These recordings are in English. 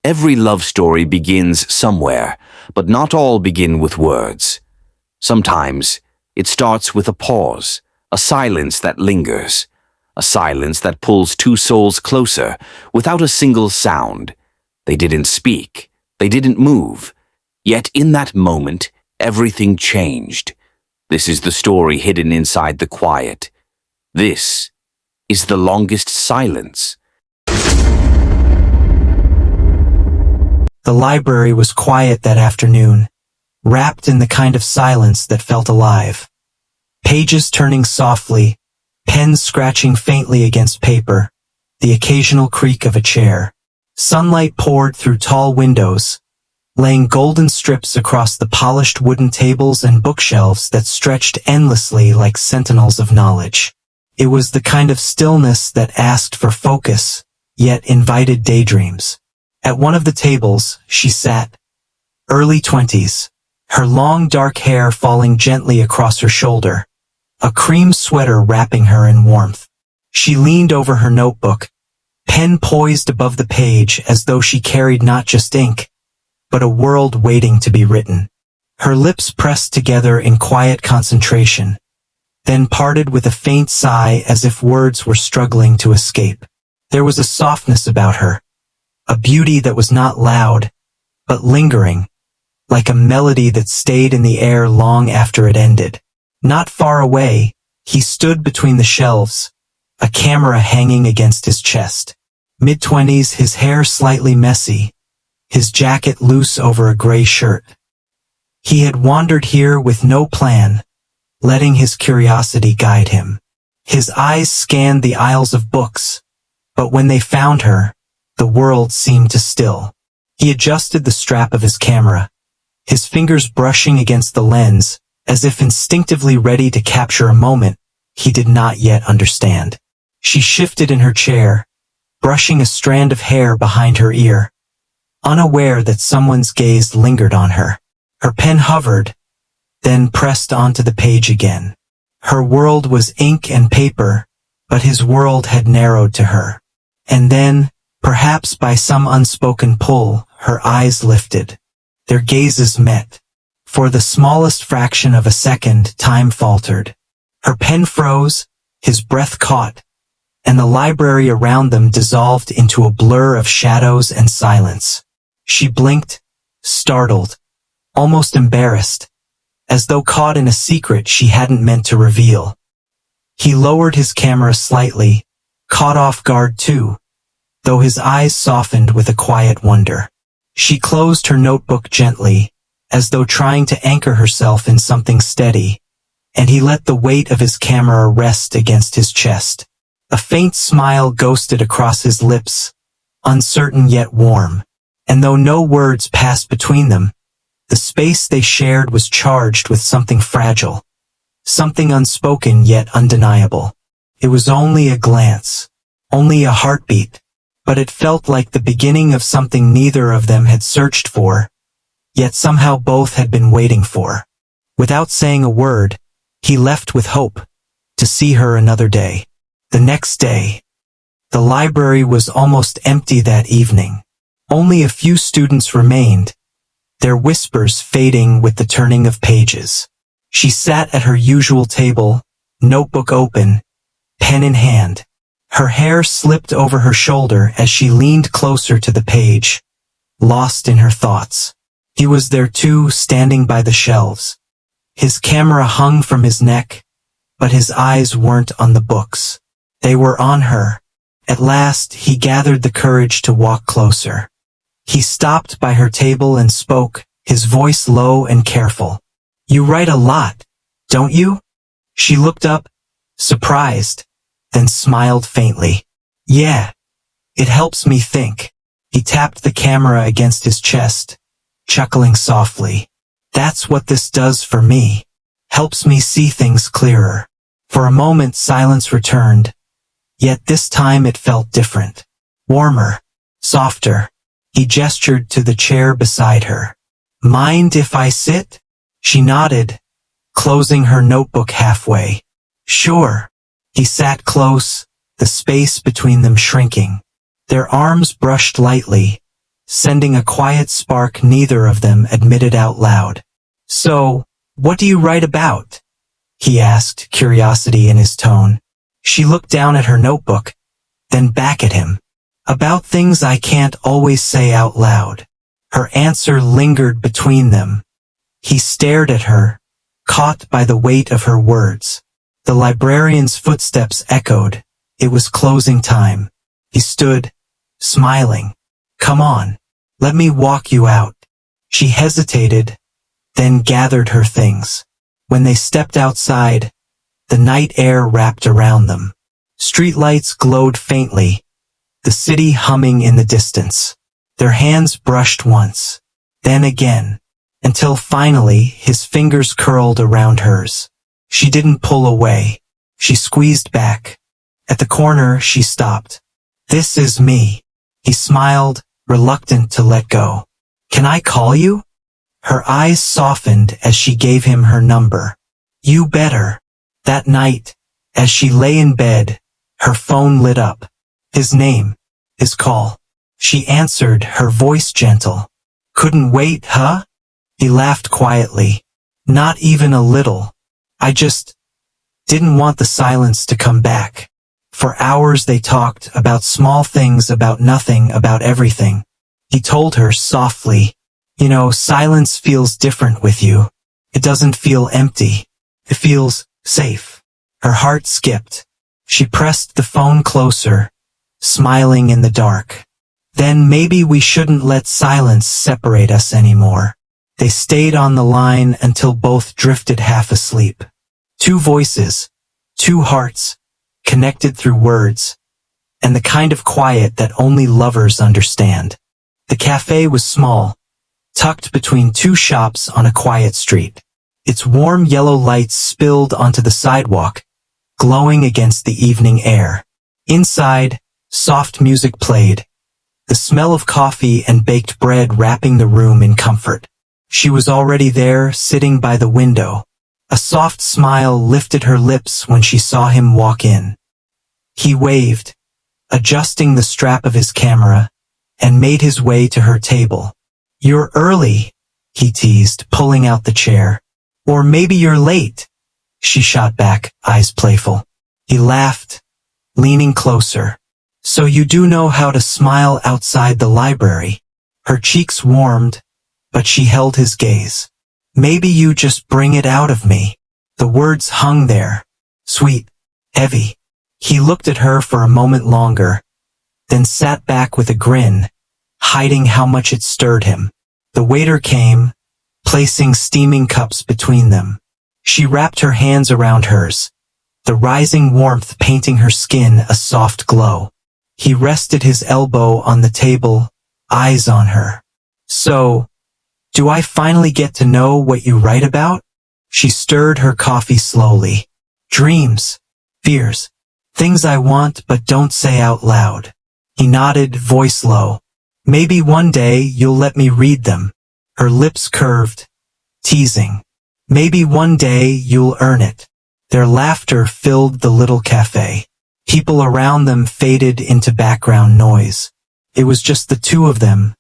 Every love story begins somewhere, but not all begin with words. Sometimes it starts with a pause, a silence that lingers, a silence that pulls two souls closer without a single sound. They didn't speak, they didn't move, yet in that moment, everything changed. This is the story hidden inside the quiet. This is the longest silence. The library was quiet that afternoon, wrapped in the kind of silence that felt alive. Pages turning softly, pens scratching faintly against paper, the occasional creak of a chair. Sunlight poured through tall windows, laying golden strips across the polished wooden tables and bookshelves that stretched endlessly like sentinels of knowledge. It was the kind of stillness that asked for focus, yet invited daydreams. At one of the tables, she sat, early 20s, her long dark hair falling gently across her shoulder, a cream sweater wrapping her in warmth. She leaned over her notebook, pen poised above the page as though she carried not just ink, but a world waiting to be written. Her lips pressed together in quiet concentration, then parted with a faint sigh as if words were struggling to escape. There was a softness about her, a beauty that was not loud, but lingering, like a melody that stayed in the air long after it ended. Not far away, he stood between the shelves, a camera hanging against his chest. Mid-20s, his hair slightly messy, his jacket loose over a gray shirt. He had wandered here with no plan, letting his curiosity guide him. His eyes scanned the aisles of books, but when they found her, the world seemed to still. He adjusted the strap of his camera, his fingers brushing against the lens, as if instinctively ready to capture a moment he did not yet understand. She shifted in her chair, brushing a strand of hair behind her ear, unaware that someone's gaze lingered on her. Her pen hovered, then pressed onto the page again. Her world was ink and paper, but his world had narrowed to her. And then, perhaps by some unspoken pull, her eyes lifted. Their gazes met. For the smallest fraction of a second, time faltered. Her pen froze, his breath caught, and the library around them dissolved into a blur of shadows and silence. She blinked, startled, almost embarrassed, as though caught in a secret she hadn't meant to reveal. He lowered his camera slightly, caught off guard too, though his eyes softened with a quiet wonder. She closed her notebook gently, as though trying to anchor herself in something steady, and he let the weight of his camera rest against his chest. A faint smile ghosted across his lips, uncertain yet warm, and though no words passed between them, the space they shared was charged with something fragile, something unspoken yet undeniable. It was only a glance, only a heartbeat, but it felt like the beginning of something neither of them had searched for, yet somehow both had been waiting for. Without saying a word, he left with hope, to see her another day. The next day, the library was almost empty that evening. Only a few students remained, their whispers fading with the turning of pages. She sat at her usual table, notebook open, pen in hand. Her hair slipped over her shoulder as she leaned closer to the page, lost in her thoughts. He was there too, standing by the shelves. His camera hung from his neck, but his eyes weren't on the books. They were on her. At last, he gathered the courage to walk closer. He stopped by her table and spoke, his voice low and careful. "You write a lot, don't you?" She looked up, surprised, then smiled faintly. "Yeah, it helps me think." He tapped the camera against his chest, chuckling softly. "That's what this does for me. Helps me see things clearer." For a moment silence returned, yet this time it felt different. Warmer, softer. He gestured to the chair beside her. "Mind if I sit?" She nodded, closing her notebook halfway. "Sure." He sat close, the space between them shrinking. Their arms brushed lightly, sending a quiet spark neither of them admitted out loud. "So, what do you write about?" he asked, curiosity in his tone. She looked down at her notebook, then back at him. "About things I can't always say out loud." Her answer lingered between them. He stared at her, caught by the weight of her words. The librarian's footsteps echoed. It was closing time. He stood, smiling. "Come on, let me walk you out." She hesitated, then gathered her things. When they stepped outside, the night air wrapped around them. Streetlights glowed faintly, the city humming in the distance. Their hands brushed once, then again, until finally his fingers curled around hers. She didn't pull away. She squeezed back. At the corner, she stopped. "This is me." He smiled, reluctant to let go. "Can I call you?" Her eyes softened as she gave him her number. "You better." That night, as she lay in bed, her phone lit up. His name, his call. She answered, her voice gentle. "Couldn't wait, huh?" He laughed quietly. "Not even a little. I just didn't want the silence to come back." For hours they talked about small things, about nothing, about everything. He told her softly, "You know, silence feels different with you. It doesn't feel empty. It feels safe." Her heart skipped. She pressed the phone closer, smiling in the dark. "Then maybe we shouldn't let silence separate us anymore." They stayed on the line until both drifted half asleep. Two voices, two hearts, connected through words, and the kind of quiet that only lovers understand. The cafe was small, tucked between two shops on a quiet street. Its warm yellow lights spilled onto the sidewalk, glowing against the evening air. Inside, soft music played, the smell of coffee and baked bread wrapping the room in comfort. She was already there, sitting by the window. A soft smile lifted her lips when she saw him walk in. He waved, adjusting the strap of his camera, and made his way to her table. "You're early," he teased, pulling out the chair. "Or maybe you're late," she shot back, eyes playful. He laughed, leaning closer. "So you do know how to smile outside the library." Her cheeks warmed, but she held his gaze. "Maybe you just bring it out of me." The words hung there, sweet, heavy. He looked at her for a moment longer, then sat back with a grin, hiding how much it stirred him. The waiter came, placing steaming cups between them. She wrapped her hands around hers, the rising warmth painting her skin a soft glow. He rested his elbow on the table, eyes on her. "So, do I finally get to know what you write about?" She stirred her coffee slowly. "Dreams, fears, things I want but don't say out loud." He nodded, voice low. "Maybe one day you'll let me read them." Her lips curved, teasing. "Maybe one day you'll earn it." Their laughter filled the little cafe. People around them faded into background noise. It was just the two of them,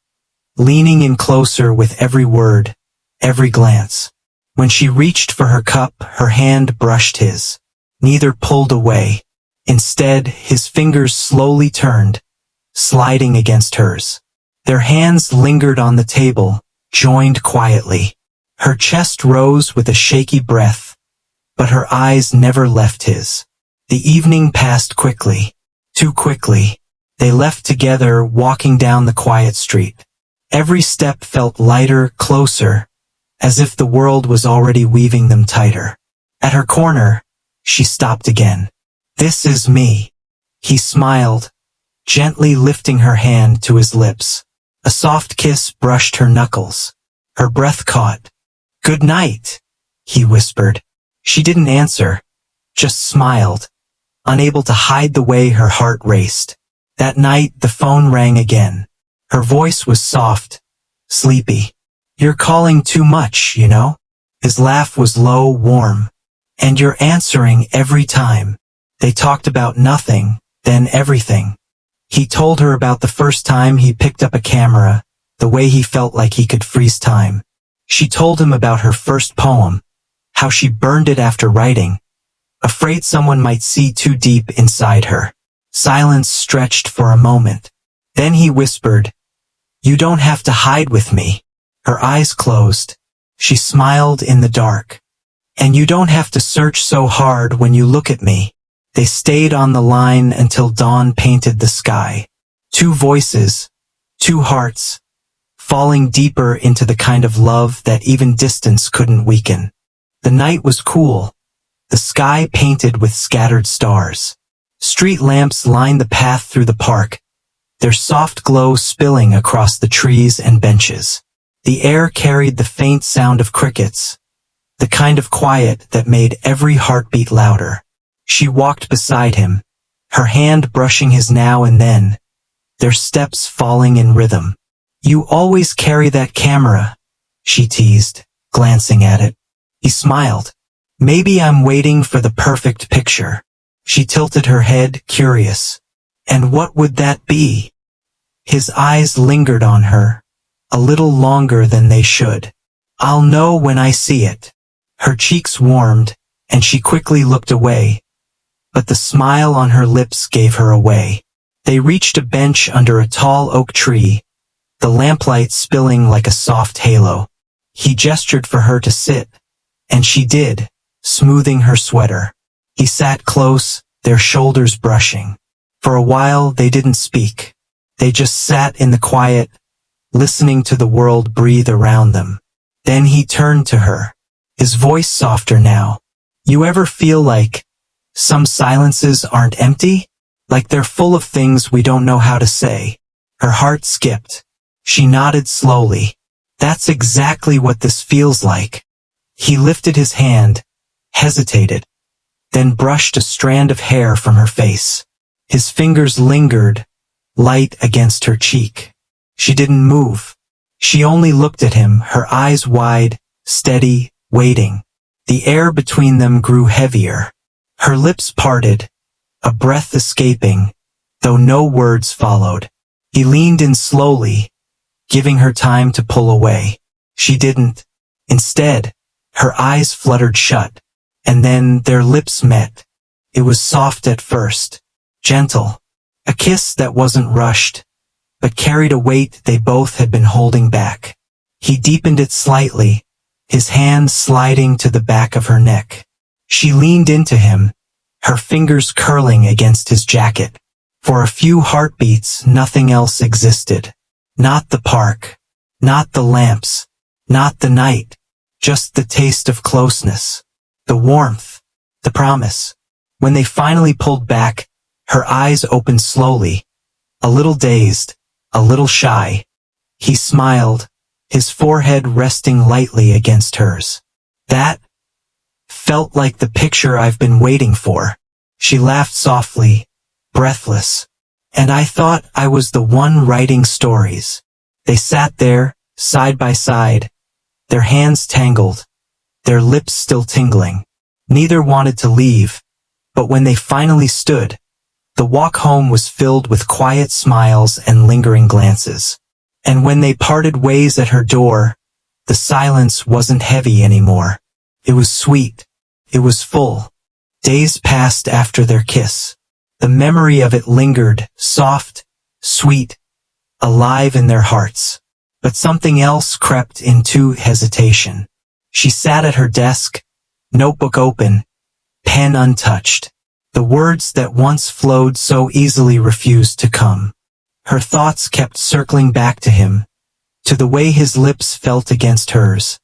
leaning in closer with every word, every glance. When she reached for her cup, her hand brushed his. Neither pulled away. Instead, his fingers slowly turned, sliding against hers. Their hands lingered on the table, joined quietly. Her chest rose with a shaky breath, but her eyes never left his. The evening passed quickly, too quickly. They left together, walking down the quiet street. Every step felt lighter, closer, as if the world was already weaving them tighter. At her corner, she stopped again. "This is me." He smiled, gently lifting her hand to his lips. A soft kiss brushed her knuckles. Her breath caught. "Good night," he whispered. She didn't answer, just smiled, unable to hide the way her heart raced. That night, the phone rang again. Her voice was soft, sleepy. "You're calling too much, you know?" His laugh was low, warm. "And you're answering every time." They talked about nothing, then everything. He told her about the first time he picked up a camera, the way he felt like he could freeze time. She told him about her first poem, how she burned it after writing, afraid someone might see too deep inside her. Silence stretched for a moment. Then he whispered, "You don't have to hide with me." Her eyes closed. She smiled in the dark. "And you don't have to search so hard when you look at me." They stayed on the line until dawn painted the sky. Two voices, two hearts, falling deeper into the kind of love that even distance couldn't weaken. The night was cool, the sky painted with scattered stars. Street lamps lined the path through the park, their soft glow spilling across the trees and benches. The air carried the faint sound of crickets, the kind of quiet that made every heartbeat louder. She walked beside him, her hand brushing his now and then, their steps falling in rhythm. "You always carry that camera," she teased, glancing at it. He smiled. "Maybe I'm waiting for the perfect picture." She tilted her head, curious. "And what would that be?" His eyes lingered on her, a little longer than they should. "I'll know when I see it." Her cheeks warmed, and she quickly looked away, but the smile on her lips gave her away. They reached a bench under a tall oak tree, the lamplight spilling like a soft halo. He gestured for her to sit, and she did, smoothing her sweater. He sat close, their shoulders brushing. For a while they didn't speak. They just sat in the quiet, listening to the world breathe around them. Then he turned to her, his voice softer now. "You ever feel like some silences aren't empty? Like they're full of things we don't know how to say?" Her heart skipped. She nodded slowly. "That's exactly what this feels like." He lifted his hand, hesitated, then brushed a strand of hair from her face. His fingers lingered, light against her cheek. She didn't move. She only looked at him, her eyes wide, steady, waiting. The air between them grew heavier. Her lips parted, a breath escaping, though no words followed. He leaned in slowly, giving her time to pull away. She didn't. Instead, her eyes fluttered shut, and then their lips met. It was soft at first, gentle, a kiss that wasn't rushed, but carried a weight they both had been holding back. He deepened it slightly, his hand sliding to the back of her neck. She leaned into him, her fingers curling against his jacket. For a few heartbeats, nothing else existed. Not the park, not the lamps, not the night, just the taste of closeness, the warmth, the promise. When they finally pulled back, her eyes opened slowly, a little dazed, a little shy. He smiled, his forehead resting lightly against hers. "That felt like the picture I've been waiting for." She laughed softly, breathless. "And I thought I was the one writing stories." They sat there, side by side, their hands tangled, their lips still tingling. Neither wanted to leave, but when they finally stood, the walk home was filled with quiet smiles and lingering glances. And when they parted ways at her door, the silence wasn't heavy anymore. It was sweet. It was full. Days passed after their kiss. The memory of it lingered, soft, sweet, alive in their hearts. But something else crept into hesitation. She sat at her desk, notebook open, pen untouched. The words that once flowed so easily refused to come. Her thoughts kept circling back to him, to the way his lips felt against hers,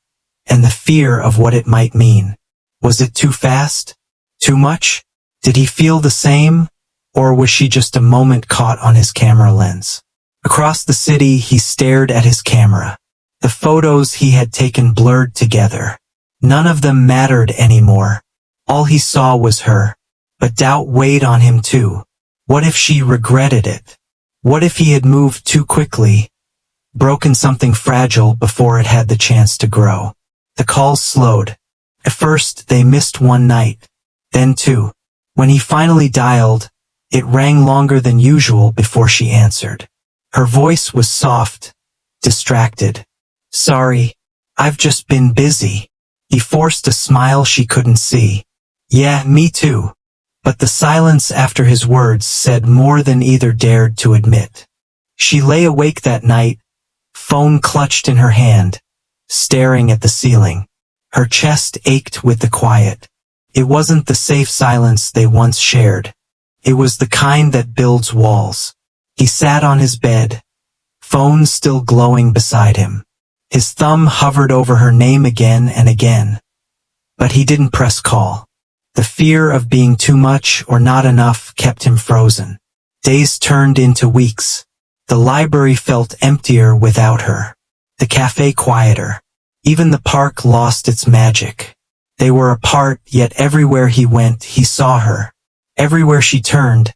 and the fear of what it might mean. Was it too fast? Too much? Did he feel the same? Or was she just a moment caught on his camera lens? Across the city, he stared at his camera. The photos he had taken blurred together. None of them mattered anymore. All he saw was her. But doubt weighed on him too. What if she regretted it? What if he had moved too quickly, broken something fragile before it had the chance to grow? The calls slowed. At first, they missed one night, then two. When he finally dialed, it rang longer than usual before she answered. Her voice was soft, distracted. Sorry, I've just been busy. He forced a smile she couldn't see. Yeah, me too. But the silence after his words said more than either dared to admit. She lay awake that night, phone clutched in her hand, staring at the ceiling. Her chest ached with the quiet. It wasn't the safe silence they once shared. It was the kind that builds walls. He sat on his bed, phone still glowing beside him. His thumb hovered over her name again and again. But he didn't press call. The fear of being too much or not enough kept him frozen. Days turned into weeks. The library felt emptier without her. The cafe quieter. Even the park lost its magic. They were apart, yet everywhere he went, he saw her. Everywhere she turned,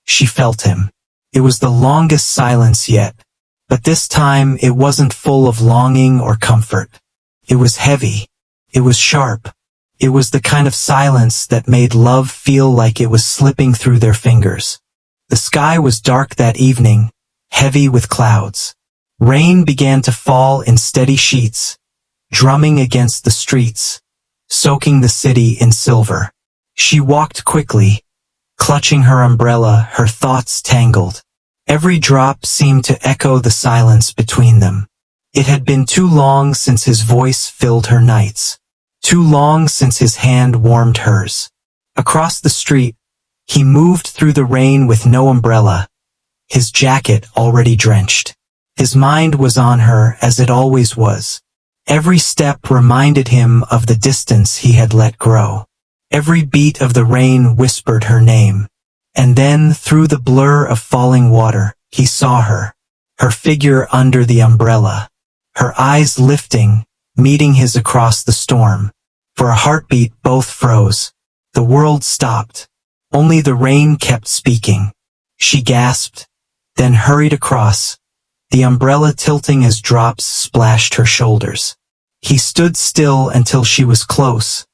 she felt him. It was the longest silence yet. But this time it wasn't full of longing or comfort. It was heavy. It was sharp. It was the kind of silence that made love feel like it was slipping through their fingers. The sky was dark that evening, heavy with clouds. Rain began to fall in steady sheets, drumming against the streets, soaking the city in silver. She walked quickly, clutching her umbrella, her thoughts tangled. Every drop seemed to echo the silence between them. It had been too long since his voice filled her nights. Too long since his hand warmed hers. Across the street, he moved through the rain with no umbrella, his jacket already drenched. His mind was on her as it always was. Every step reminded him of the distance he had let grow. Every beat of the rain whispered her name. And then, through the blur of falling water, he saw her. Her figure under the umbrella. Her eyes lifting, meeting his across the storm. For a heartbeat, both froze. The world stopped. Only the rain kept speaking. She gasped, then hurried across, the umbrella tilting as drops splashed her shoulders. He stood still until she was close,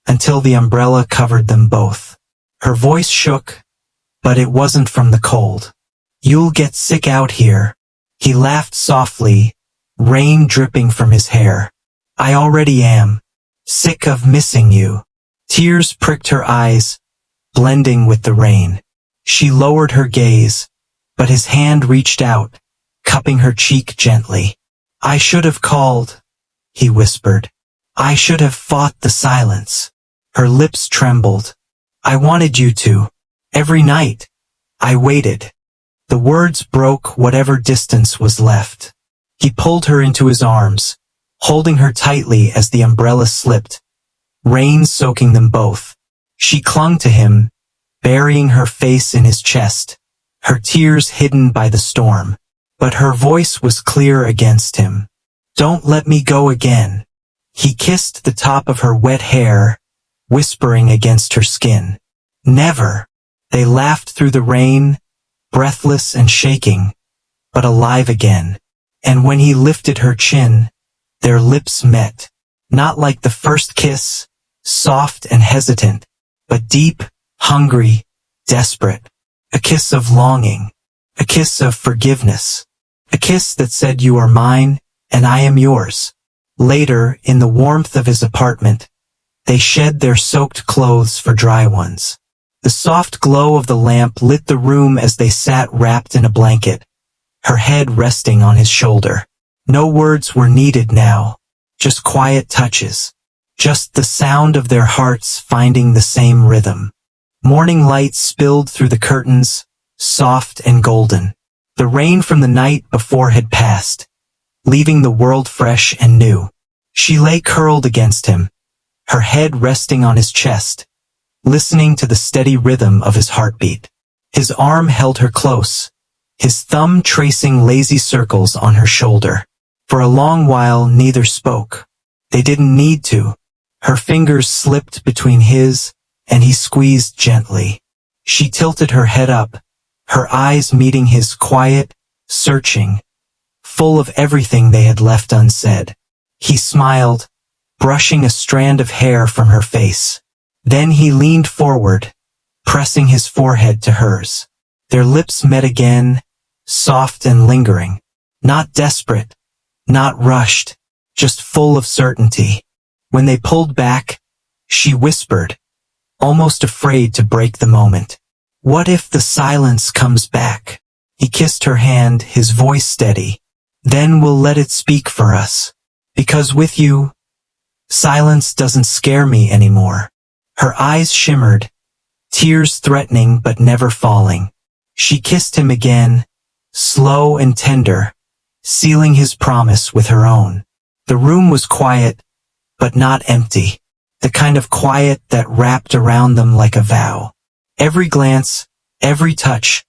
until the umbrella covered them both. Her voice shook, but it wasn't from the cold. You'll get sick out here. He laughed softly, rain dripping from his hair. I already am. Sick of missing you. Tears pricked her eyes, blending with the rain. She lowered her gaze, but his hand reached out, cupping her cheek gently. I should have called, he whispered. I should have fought the silence. Her lips trembled. I wanted you to. Every night. I waited. The words broke whatever distance was left. He pulled her into his arms, holding her tightly as the umbrella slipped, rain soaking them both. She clung to him, burying her face in his chest, her tears hidden by the storm. But her voice was clear against him. Don't let me go again. He kissed the top of her wet hair, whispering against her skin. Never. They laughed through the rain, breathless and shaking, but alive again. And when he lifted her chin, their lips met. Not like the first kiss, soft and hesitant, but deep, hungry, desperate. A kiss of longing. A kiss of forgiveness. A kiss that said you are mine, and I am yours. Later, in the warmth of his apartment, they shed their soaked clothes for dry ones. The soft glow of the lamp lit the room as they sat wrapped in a blanket, her head resting on his shoulder. No words were needed now, just quiet touches, just the sound of their hearts finding the same rhythm. Morning light spilled through the curtains, soft and golden. The rain from the night before had passed, leaving the world fresh and new. She lay curled against him, her head resting on his chest, listening to the steady rhythm of his heartbeat. His arm held her close, his thumb tracing lazy circles on her shoulder. For a long while neither spoke. They didn't need to. Her fingers slipped between his, and he squeezed gently. She tilted her head up, her eyes meeting his, quiet, searching, full of everything they had left unsaid. He smiled, brushing a strand of hair from her face. Then he leaned forward, pressing his forehead to hers. Their lips met again, soft and lingering. Not desperate, Not rushed, just full of certainty. When they pulled back, she whispered, almost afraid to break the moment. What if the silence comes back? He kissed her hand, his voice steady. Then we'll let it speak for us. Because with you, silence doesn't scare me anymore. Her eyes shimmered, tears threatening but never falling. She kissed him again, slow and tender, sealing his promise with her own. The room was quiet, but not empty. The kind of quiet that wrapped around them like a vow. Every glance, every touch,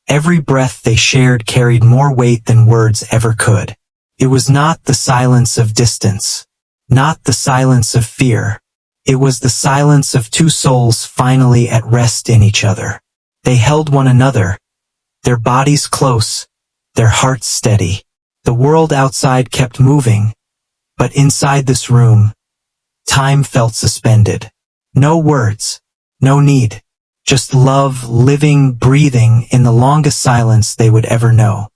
every breath they shared carried more weight than words ever could. It was not the silence of distance, not the silence of fear. It was the silence of two souls finally at rest in each other. They held one another, their bodies close, their hearts steady. The world outside kept moving, but inside this room, time felt suspended. No words, no need, just love living, breathing in the longest silence they would ever know.